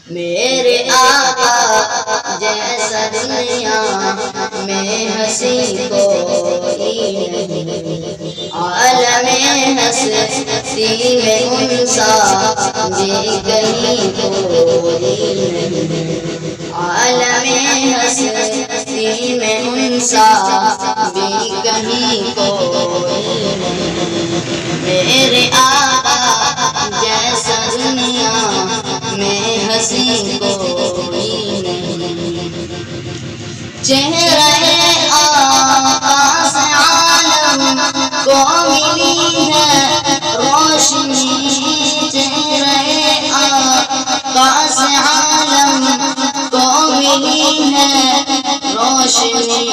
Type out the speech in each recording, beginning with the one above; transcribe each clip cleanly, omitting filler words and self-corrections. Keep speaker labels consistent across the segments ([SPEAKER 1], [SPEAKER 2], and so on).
[SPEAKER 1] میرے آقا جیسا دنیا میں ہنسی کوئی نہیں، عالم ہستی میں انسا بھی کہیں کوئی نہیں، عالم ہستی میں انسا بھی کہیں کوئی نہیں، میرے آقا جیسا دنیا میں ہنسی کوئی نہیں، چہرہ آقا سے عالم کو ملی ہے روشنی، چہرہ آقا سے عالم کو ملی ہے روشنی،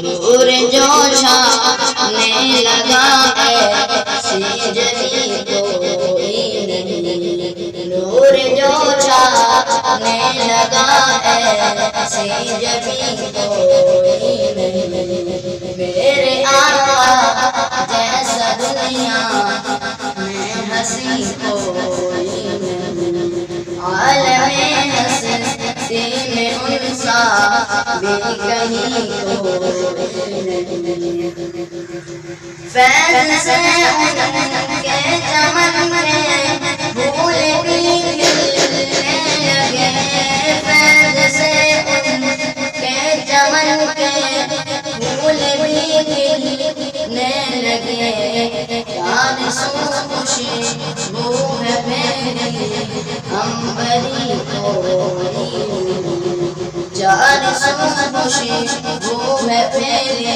[SPEAKER 1] نور جو چھانے لگا ایسی جلی کوئی نہیں، نور جو چھانے لگا ایسی جلی کوئی نہیں، میرے آقا جیسا دنیا میں ہنسی کوئی نہیں، عالم ہستی میں انسا بھی کہیں کوئی نہیں، فیض سے ان کے چمن میں پھول بھی کھلنے لگے، فیض سے ان کے چمن کے پھول بھی کھلنے لگے، چاند سو خوشبو ہے پھیلی عنبری کوئی نہیں، چاند سو خوشبو ہے پھیلی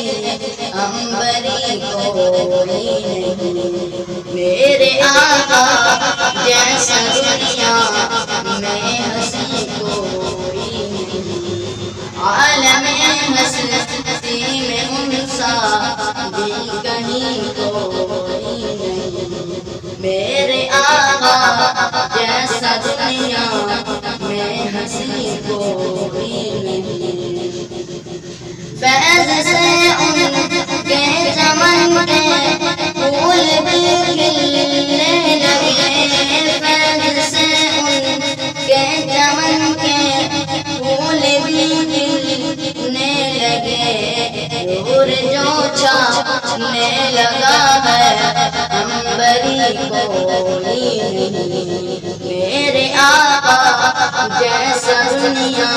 [SPEAKER 1] عنبری کوئی نہیں، میرے آقا جیسا دنیا میں ہنسی کوئی نہیں، عالم ہستی میں انسا بھی کہیں کوئی نہیں، میرے آقا جیسا دنیا میں ہنسی کوئی نہیں، فیض سے ان کے چمن کے پھول بھی کھلنے لگے، فیض سے ان کے چمن کے پھول بھی کھلنے لگے، نور جو چھانے لگا ہے عنبری کوئی نہیں، میرے آقا جیسا دنیا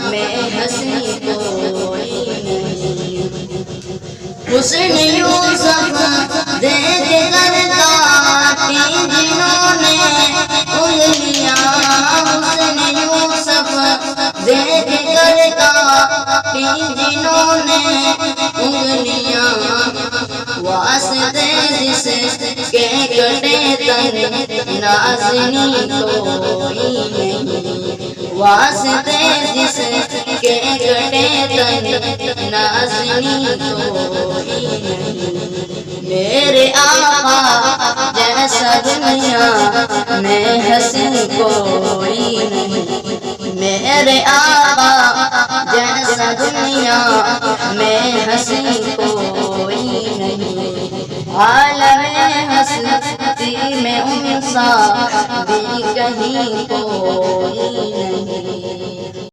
[SPEAKER 1] میں ہنسی کوئی نہیں، حسن یوسف دیکھ کر کاٹی جنہوں نے انگلیاں، حسن یوسف دیکھ کر کاٹی جنہوں نے انگلیاں، واسطے جس کے کٹے تن نازنی کوئی نہیں، واسطے جس کے کٹے تن نازنی کوئی نہیں، میرے آقا جیسا دنیا میں ہنسی کوئی نہیں، میرے آقا جیسا دنیا میں ہنسی کوئی نہیں، عالم ہستی میں انسا بھی کہیں کوئی نہیں۔